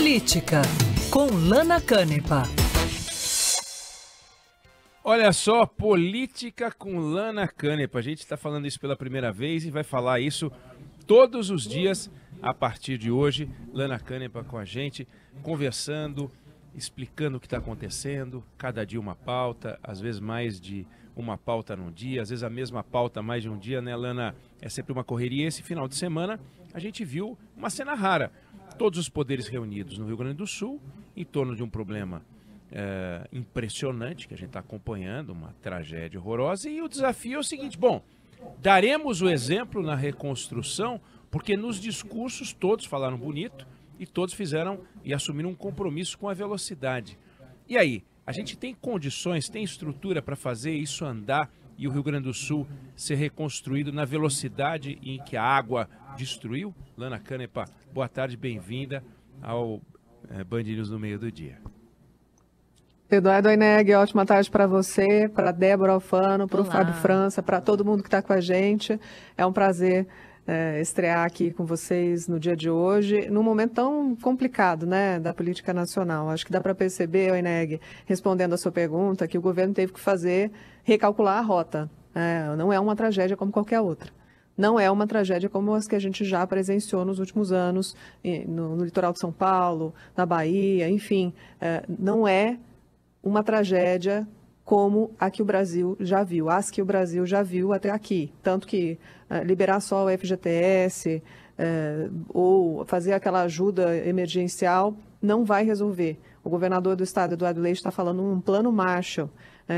Política, com Lana Canepa. Olha só, Política com Lana Canepa. A gente está falando isso pela primeira vez e vai falar isso todos os dias a partir de hoje. Lana Canepa com a gente, conversando, explicando o que está acontecendo. Cada dia uma pauta, às vezes mais de uma pauta num dia, às vezes a mesma pauta mais de um dia, né, Lana? É sempre uma correria. Esse final de semana a gente viu uma cena rara. Todos os poderes reunidos no Rio Grande do Sul em torno de um problema impressionante que a gente está acompanhando, uma tragédia horrorosa. E o desafio é o seguinte: bom, daremos o exemplo na reconstrução, porque nos discursos todos falaram bonito e todos fizeram e assumiram um compromisso com a velocidade. E aí, a gente tem condições, tem estrutura para fazer isso andar e o Rio Grande do Sul ser reconstruído na velocidade em que a água destruiu? Lana Canepa, boa tarde, bem-vinda ao Band News no meio do dia. Eduardo Oineg, ótima tarde para você, para Débora Alfano, para o Fábio França, para todo mundo que está com a gente. É um prazer estrear aqui com vocês no dia de hoje, num momento tão complicado, né, da política nacional. Acho que dá para perceber, Oineg, respondendo a sua pergunta, que o governo teve que recalcular a rota. Não é uma tragédia como qualquer outra. Não é uma tragédia como as que a gente já presenciou nos últimos anos, no litoral de São Paulo, na Bahia, enfim. Não é uma tragédia como a que o Brasil já viu, as que o Brasil já viu até aqui. Tanto que liberar só o FGTS ou fazer aquela ajuda emergencial não vai resolver. O governador do estado, Eduardo Leite, está falando um plano Marshall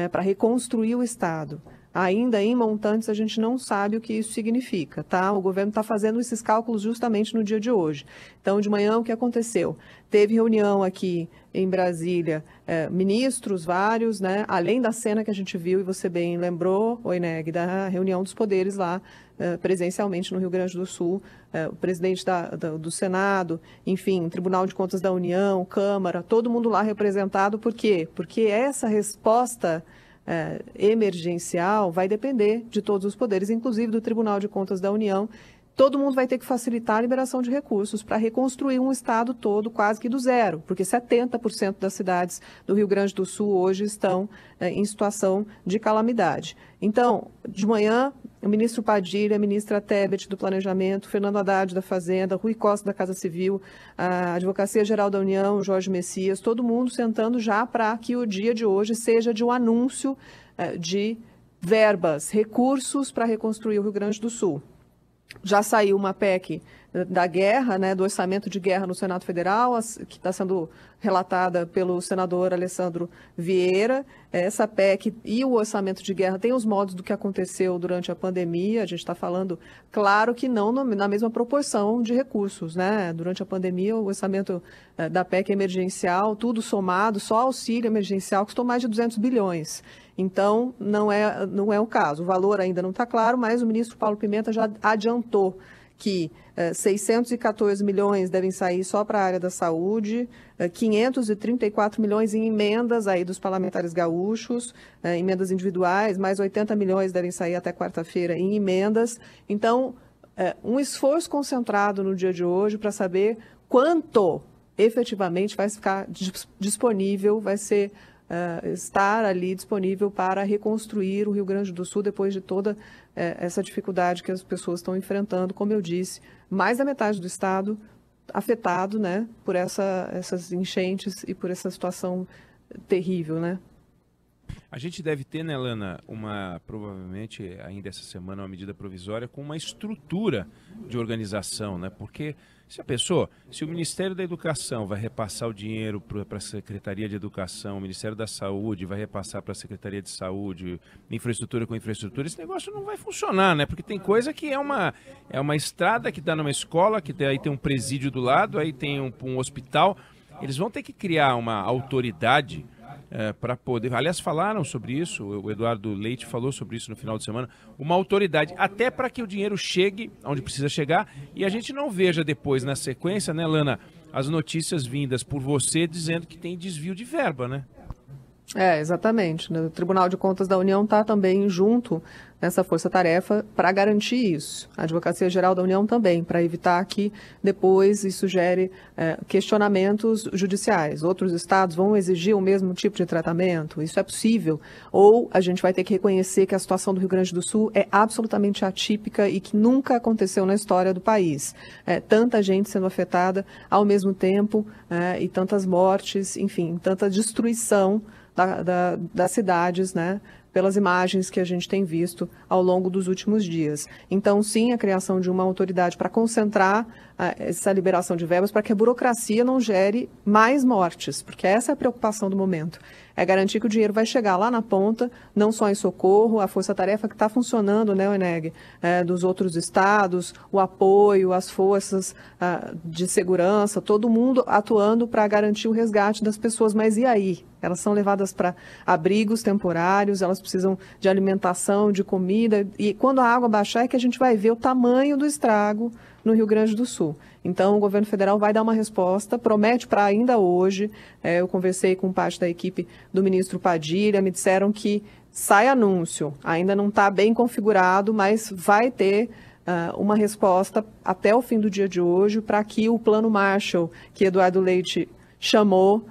para reconstruir o estado. Ainda em montantes, a gente não sabe o que isso significa, tá? O governo está fazendo esses cálculos justamente no dia de hoje. Então, de manhã, o que aconteceu? Teve reunião aqui em Brasília, ministros vários, né? Além da cena que a gente viu, e você bem lembrou, Oineg, da reunião dos poderes lá, presencialmente no Rio Grande do Sul, o presidente do Senado, enfim, Tribunal de Contas da União, Câmara, todo mundo lá representado. Por quê? Porque essa resposta emergencial vai depender de todos os poderes, inclusive do Tribunal de Contas da União. Todo mundo vai ter que facilitar a liberação de recursos para reconstruir um estado todo quase que do zero, porque 70% das cidades do Rio Grande do Sul hoje estão em situação de calamidade. Então, de manhã, o ministro Padilha, a ministra Tebet do Planejamento, Fernando Haddad da Fazenda, Rui Costa da Casa Civil, a Advocacia Geral da União, Jorge Messias, todo mundo sentando já para que o dia de hoje seja de um anúncio de verbas, recursos para reconstruir o Rio Grande do Sul. Já saiu uma PEC da guerra, né, do orçamento de guerra no Senado Federal, que está sendo relatada pelo senador Alessandro Vieira. Essa PEC e o orçamento de guerra tem os modos do que aconteceu durante a pandemia. A gente está falando, claro que não na mesma proporção de recursos, né? Durante a pandemia, o orçamento da PEC emergencial, tudo somado, só auxílio emergencial, custou mais de 200 bilhões. Então, não é o caso. O valor ainda não está claro, mas o ministro Paulo Pimenta já adiantou que 614 milhões devem sair só para a área da saúde, 534 milhões em emendas aí dos parlamentares gaúchos, emendas individuais, mais 80 milhões devem sair até quarta-feira em emendas. Então, um esforço concentrado no dia de hoje para saber quanto efetivamente vai ficar disponível, vai ser estar ali disponível para reconstruir o Rio Grande do Sul depois de toda essa dificuldade que as pessoas estão enfrentando. Como eu disse, mais da metade do estado afetado, né, por essas enchentes e por essa situação terrível, né? A gente deve ter, né, Lana, provavelmente ainda essa semana, uma medida provisória com uma estrutura de organização, né? Porque se o Ministério da Educação vai repassar o dinheiro para a Secretaria de Educação, o Ministério da Saúde vai repassar para a Secretaria de Saúde, infraestrutura com infraestrutura, esse negócio não vai funcionar, né? Porque tem coisa que é uma estrada que dá numa escola, que aí tem um presídio do lado, aí tem um hospital. Eles vão ter que criar uma autoridade para poder... Aliás, falaram sobre isso, o Eduardo Leite falou sobre isso no final de semana, uma autoridade, até para que o dinheiro chegue onde precisa chegar e a gente não veja depois, na sequência, né, Lana, as notícias vindas por você dizendo que tem desvio de verba, né? Exatamente. O Tribunal de Contas da União está também junto nessa força-tarefa para garantir isso. A Advocacia Geral da União também, para evitar que depois isso gere questionamentos judiciais. Outros estados vão exigir o mesmo tipo de tratamento? Isso é possível? Ou a gente vai ter que reconhecer que a situação do Rio Grande do Sul é absolutamente atípica e que nunca aconteceu na história do país. Tanta gente sendo afetada ao mesmo tempo e tantas mortes, enfim, tanta destruição das cidades, né, pelas imagens que a gente tem visto ao longo dos últimos dias. Então, sim, a criação de uma autoridade para concentrar essa liberação de verbas para que a burocracia não gere mais mortes, porque essa é a preocupação do momento. É garantir que o dinheiro vai chegar lá na ponta, não só em socorro, a força-tarefa que está funcionando, né, Eneg, dos outros estados, o apoio, as forças de segurança, todo mundo atuando para garantir o resgate das pessoas. Mas e aí? Elas são levadas para abrigos temporários, elas precisam de alimentação, de comida, e quando a água baixar é que a gente vai ver o tamanho do estrago no Rio Grande do Sul. Então, o governo federal vai dar uma resposta, promete para ainda hoje. Eu conversei com parte da equipe do ministro Padilha, me disseram que sai anúncio, ainda não está bem configurado, mas vai ter uma resposta até o fim do dia de hoje para que o plano Marshall, que Eduardo Leite chamou,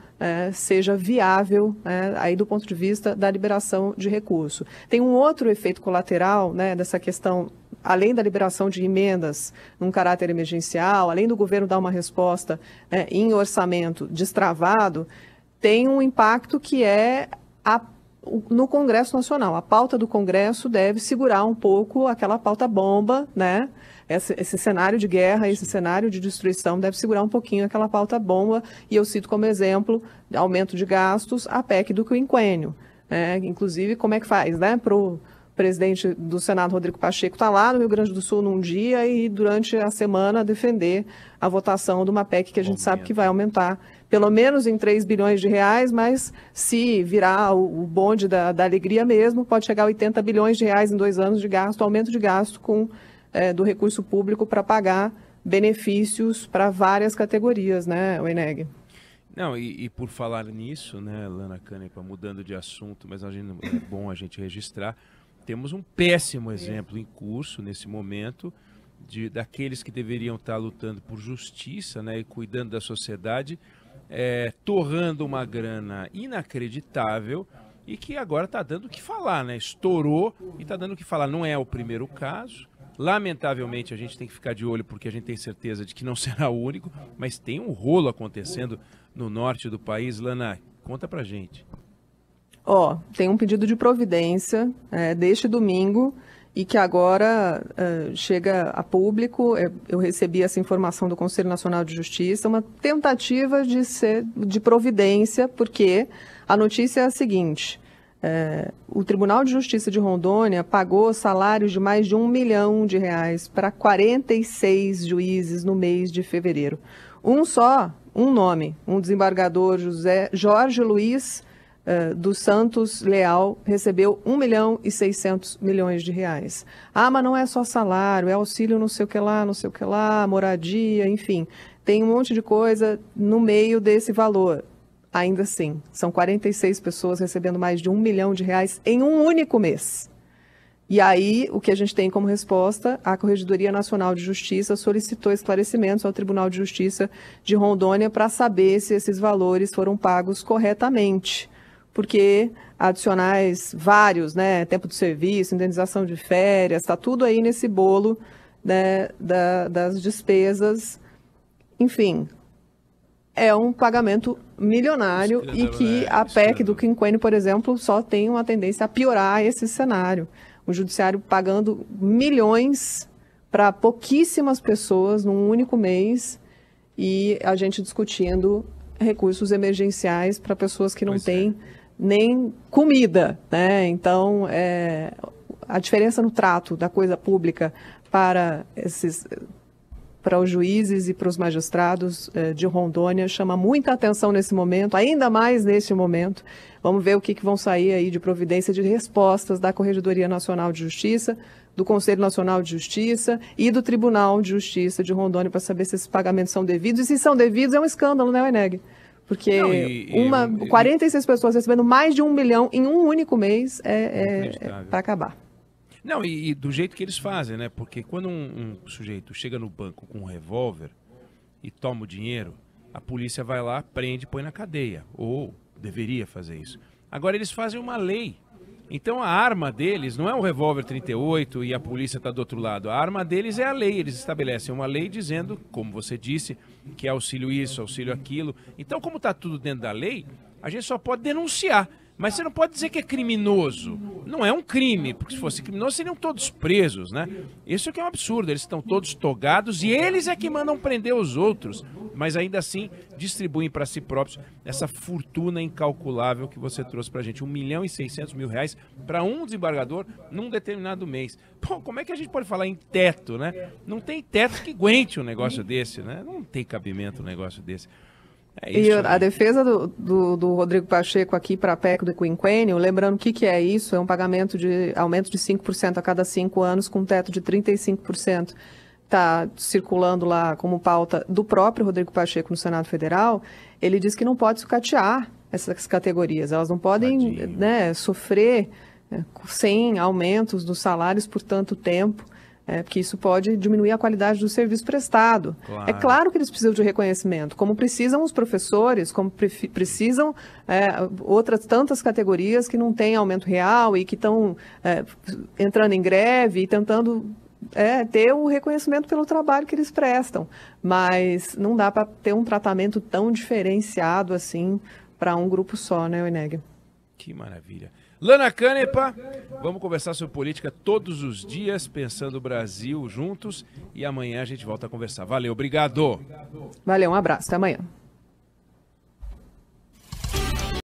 seja viável, aí do ponto de vista da liberação de recurso. Tem um outro efeito colateral, né, dessa questão, além da liberação de emendas num caráter emergencial, além do governo dar uma resposta em orçamento destravado, tem um impacto que é no Congresso Nacional. A pauta do Congresso deve segurar um pouco aquela pauta bomba, né? Esse cenário de guerra, esse cenário de destruição deve segurar um pouquinho aquela pauta bomba, e eu cito como exemplo, aumento de gastos, a PEC do quinquênio. Inclusive, como é que faz, né? Para o presidente do Senado, Rodrigo Pacheco, está lá no Rio Grande do Sul num dia e durante a semana defender a votação de uma PEC que a gente sabe que vai aumentar pelo menos em 3 bilhões de reais, mas se virar o bonde da alegria mesmo, pode chegar a 80 bilhões de reais em 2 anos de gasto, aumento de gasto do recurso público para pagar benefícios para várias categorias, né, Eneg? Não, e por falar nisso, né, Lana Canepa, mudando de assunto, mas é bom a gente registrar, temos um péssimo exemplo em curso nesse momento daqueles que deveriam estar lutando por justiça, né, e cuidando da sociedade, torrando uma grana inacreditável e que agora está dando o que falar, né? Estourou e está dando o que falar. Não é o primeiro caso. Lamentavelmente, a gente tem que ficar de olho porque a gente tem certeza de que não será o único, mas tem um rolo acontecendo no norte do país. Lana, conta pra gente. Tem um pedido de providência deste domingo e que agora chega a público. Eu recebi essa informação do Conselho Nacional de Justiça, uma tentativa de providência, porque a notícia é a seguinte: o Tribunal de Justiça de Rondônia pagou salários de mais de R$1 milhão para 46 juízes no mês de fevereiro. Um nome, um desembargador Jorge Luiz dos Santos Leal, recebeu R$1,6 milhão de reais. Mas não é só salário, é auxílio não sei o que lá, moradia, enfim. Tem um monte de coisa no meio desse valor. Ainda assim, são 46 pessoas recebendo mais de R$1 milhão em um único mês. E aí, o que a gente tem como resposta, a Corregedoria Nacional de Justiça solicitou esclarecimentos ao Tribunal de Justiça de Rondônia para saber se esses valores foram pagos corretamente. Porque adicionais vários, né, tempo de serviço, indenização de férias, está tudo aí nesse bolo, né, das despesas. Enfim, é um pagamento milionário e que a PEC do quinquênio, por exemplo, só tem uma tendência a piorar esse cenário. O judiciário pagando milhões para pouquíssimas pessoas num único mês e a gente discutindo recursos emergenciais para pessoas que não têm nem comida, né? Então, a diferença no trato da coisa pública para os juízes e para os magistrados de Rondônia chama muita atenção nesse momento, ainda mais neste momento. Vamos ver o que vão sair aí de providência de respostas da Corregedoria Nacional de Justiça, do Conselho Nacional de Justiça e do Tribunal de Justiça de Rondônia para saber se esses pagamentos são devidos. E se são devidos é um escândalo, né, Eneg? Porque Não, 46 pessoas recebendo mais de 1 milhão em um único mês é para acabar. Não, e do jeito que eles fazem, né? Porque quando um sujeito chega no banco com um revólver e toma o dinheiro, a polícia vai lá, prende e põe na cadeia. Ou deveria fazer isso. Agora eles fazem uma lei. Então a arma deles não é o revólver 38 e a polícia está do outro lado. A arma deles é a lei. Eles estabelecem uma lei dizendo, como você disse, que é auxílio isso, auxílio aquilo. Então, como está tudo dentro da lei, a gente só pode denunciar. Mas você não pode dizer que é criminoso. Não é um crime, porque se fosse criminoso seriam todos presos, né? Isso que é um absurdo. Eles estão todos togados e eles é que mandam prender os outros. Mas ainda assim distribuem para si próprios essa fortuna incalculável que você trouxe para a gente. 1.600.000 para um desembargador num determinado mês. Pô, como é que a gente pode falar em teto, né? Não tem teto que aguente um negócio desse, né? Não tem cabimento um negócio desse. E a defesa do Rodrigo Pacheco aqui para a PEC do quinquênio, lembrando o que é isso, é um pagamento de aumento de 5% a cada 5 anos com teto de 35%. Está circulando lá como pauta do próprio Rodrigo Pacheco no Senado Federal. Ele diz que não pode sucatear essas categorias, elas não podem, né, sofrer sem aumentos dos salários por tanto tempo. Porque isso pode diminuir a qualidade do serviço prestado. Claro. É claro que eles precisam de reconhecimento, como precisam os professores, como precisam outras tantas categorias que não têm aumento real e que estão entrando em greve e tentando ter um reconhecimento pelo trabalho que eles prestam. Mas não dá para ter um tratamento tão diferenciado assim para um grupo só, né, Oineg? Que maravilha. Lana Canepa, vamos conversar sobre política todos os dias, pensando o Brasil juntos, e amanhã a gente volta a conversar. Valeu, obrigado. Valeu, um abraço, até amanhã.